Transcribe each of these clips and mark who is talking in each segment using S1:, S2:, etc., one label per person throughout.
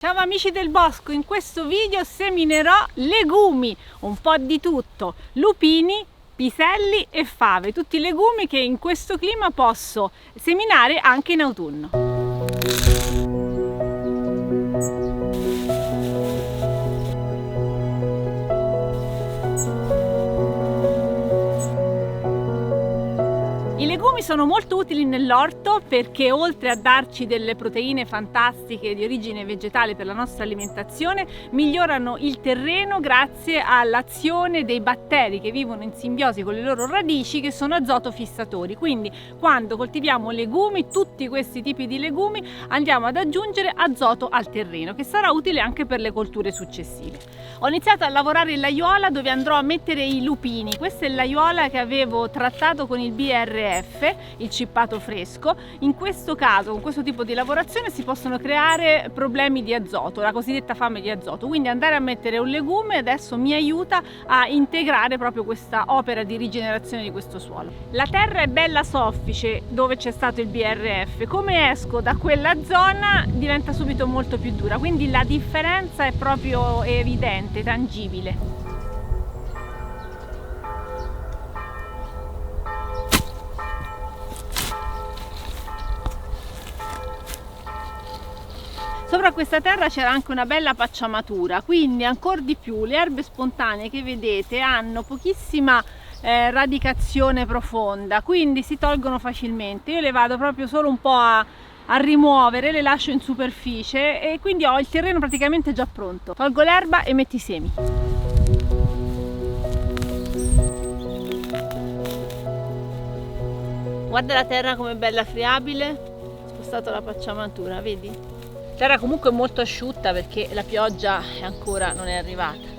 S1: Ciao amici del bosco, in questo video seminerò legumi, un po' di tutto, lupini, piselli e fave, tutti i legumi che in questo clima posso seminare anche in autunno. I legumi sono molto utili nell'orto perché oltre a darci delle proteine fantastiche di origine vegetale per la nostra alimentazione, migliorano il terreno grazie all'azione dei batteri che vivono in simbiosi con le loro radici, che sono azotofissatori. Quindi quando coltiviamo legumi, tutti questi tipi di legumi, andiamo ad aggiungere azoto al terreno, che sarà utile anche per le colture successive. Ho iniziato a lavorare in l'aiuola dove andrò a mettere i lupini. Questa è l'aiuola che avevo trattato con il BRF, il cippato fresco. In questo caso, con questo tipo di lavorazione, si possono creare problemi di azoto, la cosiddetta fame di azoto. Quindi andare a mettere un legume adesso mi aiuta a integrare proprio questa opera di rigenerazione di questo suolo. La terra è bella soffice dove c'è stato il BRF. Come esco da quella zona diventa subito molto più dura, quindi la differenza è proprio evidente, tangibile. Sopra questa terra c'era anche una bella pacciamatura, quindi ancora di più le erbe spontanee che vedete hanno pochissima radicazione profonda, quindi si tolgono facilmente. Io le vado proprio solo un po' a rimuovere, le lascio in superficie e quindi ho il terreno praticamente già pronto. Tolgo l'erba e metto i semi. Guarda la terra com'è bella friabile, ho spostato la pacciamatura, vedi? Terra comunque molto asciutta perché la pioggia ancora non è arrivata.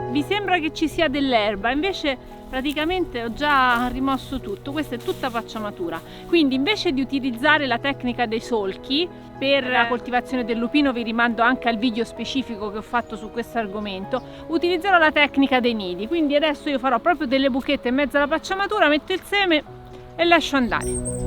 S1: Vi sembra che ci sia dell'erba, invece praticamente ho già rimosso tutto. Questa è tutta pacciamatura, quindi invece di utilizzare la tecnica dei solchi per la coltivazione del lupino, vi rimando anche al video specifico che ho fatto su questo argomento, utilizzerò la tecnica dei nidi. Quindi adesso io farò proprio delle buchette in mezzo alla pacciamatura, metto il seme e lascio andare.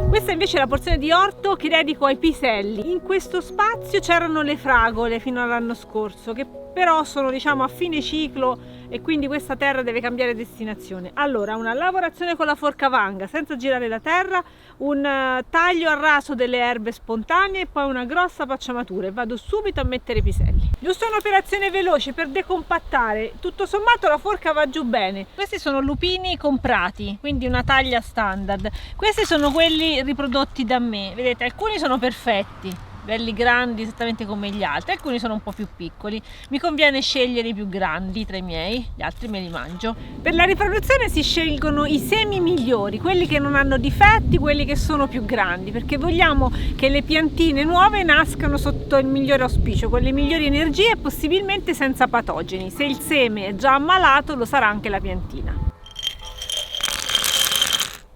S1: Questa invece è la porzione di orto che dedico ai piselli. In questo spazio c'erano le fragole fino all'anno scorso, che però sono a fine ciclo e quindi questa terra deve cambiare destinazione. Allora, una lavorazione con la forca vanga senza girare la terra, un taglio a raso delle erbe spontanee e poi una grossa pacciamatura e vado subito a mettere i piselli. Giusto un'operazione veloce per decompattare, tutto sommato la forca va giù bene. Questi sono lupini comprati, quindi una taglia standard. Questi sono quelli riprodotti da me, vedete, alcuni sono perfetti, belli grandi esattamente come gli altri, alcuni sono un po' più piccoli. Mi conviene scegliere i più grandi tra i miei, gli altri me li mangio. Per la riproduzione si scelgono i semi migliori, quelli che non hanno difetti, quelli che sono più grandi, perché vogliamo che le piantine nuove nascano sotto il migliore auspicio, con le migliori energie e possibilmente senza patogeni. Se il seme è già ammalato, lo sarà anche la piantina.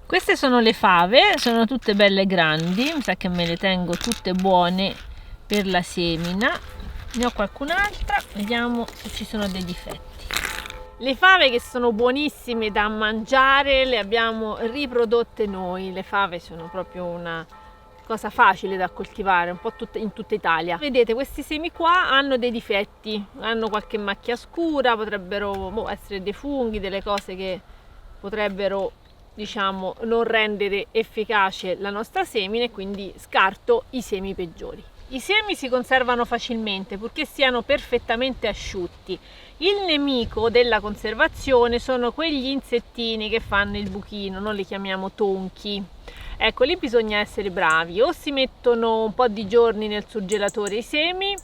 S1: Queste sono le fave, sono tutte belle grandi, mi sa che me le tengo tutte buone per la semina. Ne ho qualcun'altra, vediamo se ci sono dei difetti. Le fave, che sono buonissime da mangiare, le abbiamo riprodotte noi. Le fave sono proprio una cosa facile da coltivare, un po' in tutta Italia. Vedete, questi semi qua hanno dei difetti, hanno qualche macchia scura, potrebbero essere dei funghi, delle cose che potrebbero non rendere efficace la nostra semine, quindi scarto i semi peggiori. I semi si conservano facilmente purché siano perfettamente asciutti. Il nemico della conservazione sono quegli insettini che fanno il buchino, noi li chiamiamo tonchi. Ecco, lì bisogna essere bravi, o si mettono un po' di giorni nel surgelatore i semi,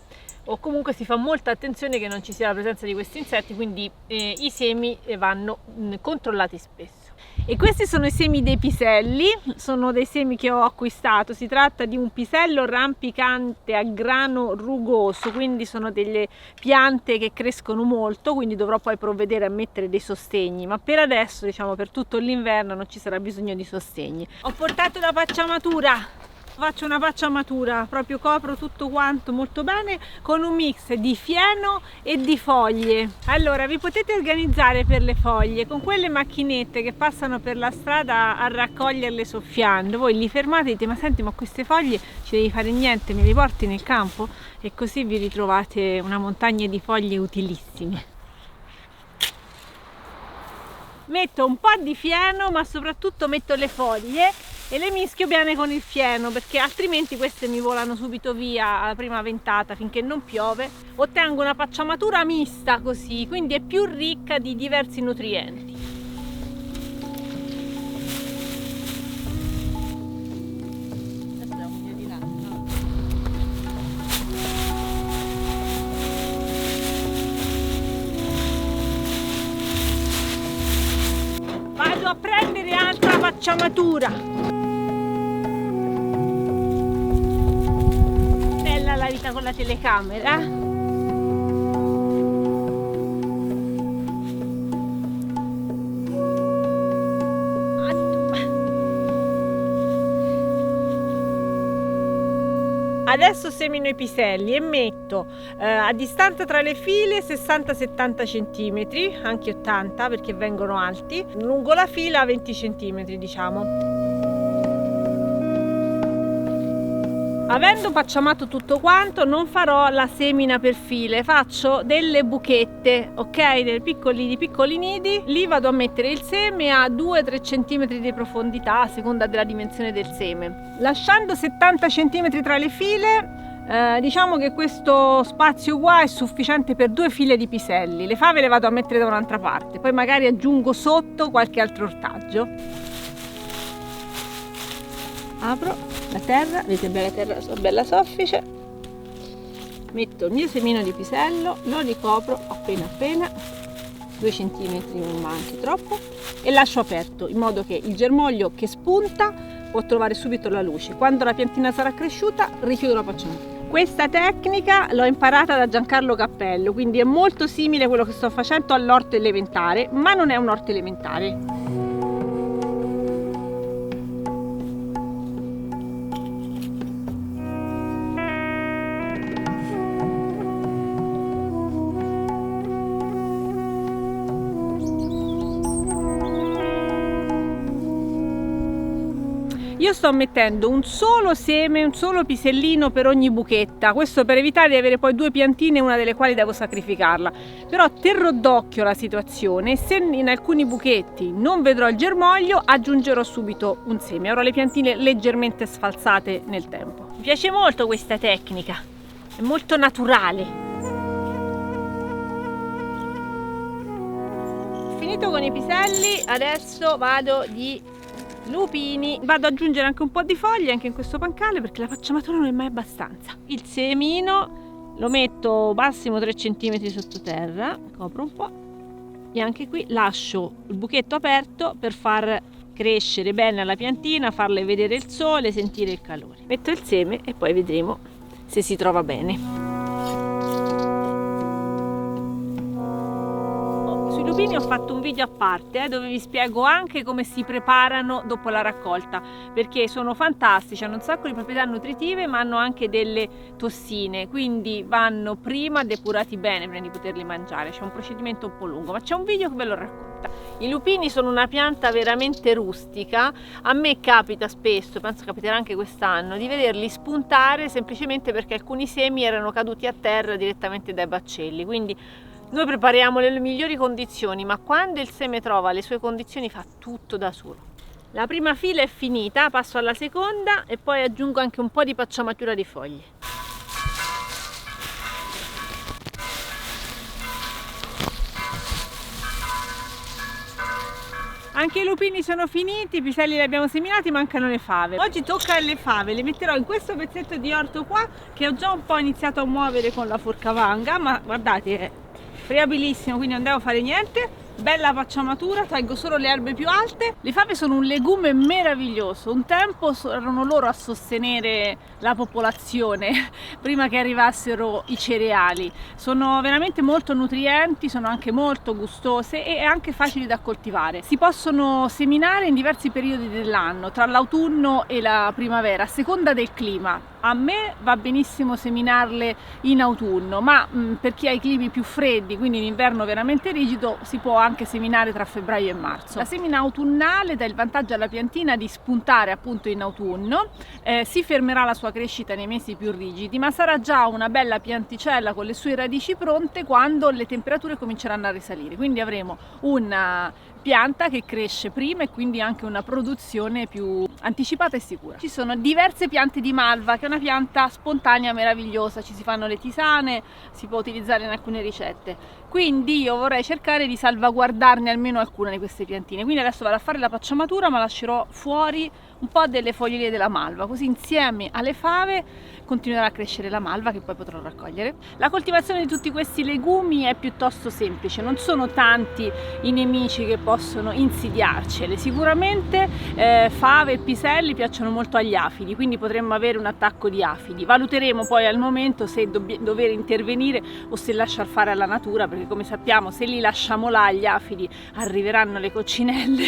S1: o comunque si fa molta attenzione che non ci sia la presenza di questi insetti, quindi i semi vanno controllati spesso. E questi sono i semi dei piselli, sono dei semi che ho acquistato. Si tratta di un pisello rampicante a grano rugoso, quindi sono delle piante che crescono molto, quindi dovrò poi provvedere a mettere dei sostegni, ma per adesso, per tutto l'inverno non ci sarà bisogno di sostegni. Ho portato la pacciamatura Faccio una pacciamatura, proprio copro tutto quanto molto bene con un mix di fieno e di foglie. Allora vi potete organizzare per le foglie con quelle macchinette che passano per la strada a raccoglierle soffiando. Voi li fermate e dite: ma senti, ma queste foglie ci devi fare niente, me le porti nel campo? E così vi ritrovate una montagna di foglie utilissime. Metto un po' di fieno, ma soprattutto metto le foglie e le mischio bene con il fieno, perché altrimenti queste mi volano subito via alla prima ventata finché non piove. Ottengo una pacciamatura mista così, quindi è più ricca di diversi nutrienti. Vado a prendere altra pacciamatura. Bella la vita con la telecamera. Adesso semino i piselli e metto a distanza tra le file 60-70 cm, anche 80 perché vengono alti, lungo la fila 20 cm diciamo. Avendo pacciamato tutto quanto, non farò la semina per file, faccio delle buchette, ok? Dei piccoli nidi. Lì vado a mettere il seme a 2-3 cm di profondità a seconda della dimensione del seme. Lasciando 70 cm tra le file, diciamo che questo spazio qua è sufficiente per 2 file di piselli. Le fave le vado a mettere da un'altra parte, poi magari aggiungo sotto qualche altro ortaggio. Apro la terra, vedete la terra bella soffice, metto il mio semino di pisello, lo ricopro appena 2 cm, ma anche troppo, e lascio aperto in modo che il germoglio che spunta può trovare subito la luce. Quando la piantina sarà cresciuta richiudo la pacciamatura. Questa tecnica l'ho imparata da Giancarlo Cappello, quindi è molto simile a quello che sto facendo all'orto elementare, ma non è un orto elementare. Io sto mettendo un solo seme, un solo pisellino per ogni buchetta, questo per evitare di avere poi 2 piantine, una delle quali devo sacrificarla. Però terrò d'occhio la situazione, se in alcuni buchetti non vedrò il germoglio aggiungerò subito un seme, avrò le piantine leggermente sfalsate nel tempo. Mi piace molto questa tecnica, è molto naturale. Finito con i piselli, adesso vado di lupini. Vado ad aggiungere anche un po' di foglie anche in questo pancale perché la pacciamatura non è mai abbastanza. Il semino lo metto massimo 3 cm sottoterra, copro un po', e anche qui lascio il buchetto aperto per far crescere bene la piantina, farle vedere il sole, sentire il calore. Metto il seme e poi vedremo se si trova bene. Sui lupini ho fatto un video a parte dove vi spiego anche come si preparano dopo la raccolta, perché sono fantastici, hanno un sacco di proprietà nutritive ma hanno anche delle tossine, quindi vanno prima depurati bene prima di poterli mangiare. C'è un procedimento un po' lungo, ma c'è un video che ve lo racconta. I lupini sono una pianta veramente rustica, a me capita spesso, penso capiterà anche quest'anno, di vederli spuntare semplicemente perché alcuni semi erano caduti a terra direttamente dai baccelli, quindi noi prepariamo le migliori condizioni, ma quando il seme trova le sue condizioni fa tutto da solo. La prima fila è finita, passo alla seconda e poi aggiungo anche un po' di pacciamatura di foglie. Anche i lupini sono finiti, i piselli li abbiamo seminati, mancano le fave. Oggi tocca alle fave, le metterò in questo pezzetto di orto qua che ho già un po' iniziato a muovere con la forcavanga, ma guardate, è friabilissimo, quindi non devo fare niente.
S2: Bella pacciamatura, tolgo solo le erbe più alte. Le fave sono un legume meraviglioso. Un tempo erano loro a sostenere la popolazione prima che arrivassero i cereali. Sono veramente molto nutrienti, sono anche molto gustose e anche facili da coltivare. Si possono seminare in diversi periodi dell'anno, tra l'autunno e la primavera, a seconda del clima. A me va benissimo seminarle in autunno, ma per chi ha i climi più freddi, quindi in inverno veramente rigido, si può anche seminare tra febbraio e marzo. La semina autunnale dà il vantaggio alla piantina di spuntare appunto in autunno, si fermerà la sua crescita nei mesi più rigidi, ma sarà già una bella pianticella con le sue radici pronte quando le temperature cominceranno a risalire. Quindi avremo una pianta che cresce prima e quindi anche una produzione più anticipata e sicura. Ci sono diverse piante di malva, che è una pianta spontanea meravigliosa, ci si fanno le tisane, si può utilizzare in alcune ricette. Quindi io vorrei cercare di salvaguardarne almeno alcune di queste piantine. Quindi adesso vado a fare la pacciamatura, ma lascerò fuori un po' delle foglie della malva, così insieme alle fave continuerà a crescere la malva che poi potrò raccogliere. La coltivazione di tutti questi legumi è piuttosto semplice, non sono tanti i nemici che possono insidiarcele. Sicuramente fave e piselli piacciono molto agli afidi, quindi potremmo avere un attacco di afidi. Valuteremo poi al momento se dover intervenire o se lasciar fare alla natura, perché come sappiamo se li lasciamo là gli afidi arriveranno le coccinelle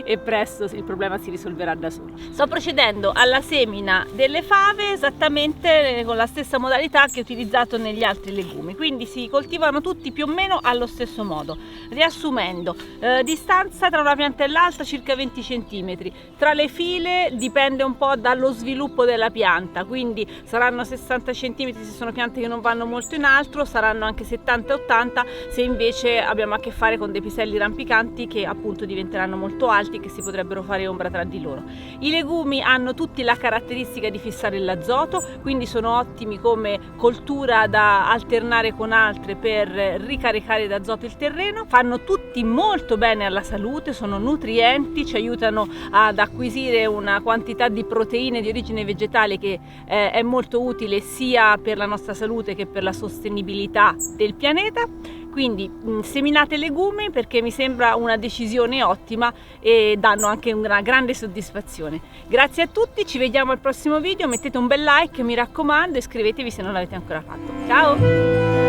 S2: e presto il problema si risolverà da solo. Sto procedendo alla semina delle fave esattamente con la stessa modalità che ho utilizzato negli altri legumi, quindi si coltivano tutti più o meno allo stesso modo. Riassumendo, distanza tra una pianta e l'altra circa 20 cm, tra le file dipende un po' dallo sviluppo della pianta, quindi saranno 60 cm se sono piante che non vanno molto in alto, saranno anche 70-80 se invece abbiamo a che fare con dei piselli rampicanti che appunto diventeranno molto alti e che si potrebbero fare ombra tra di loro. I legumi hanno tutti la caratteristica di fissare l'azoto, quindi sono ottimi come coltura da alternare con altre per ricaricare d'azoto il terreno, fanno tutti molto bene alla salute, sono nutrienti, ci aiutano ad acquisire una quantità di proteine di origine vegetale che è molto utile sia per la nostra salute che per la sostenibilità del pianeta. Quindi seminate legumi perché mi sembra una decisione ottima e danno anche una grande soddisfazione. Grazie a tutti, ci vediamo al prossimo video, mettete un bel like mi raccomando e iscrivetevi se non l'avete ancora fatto. Ciao!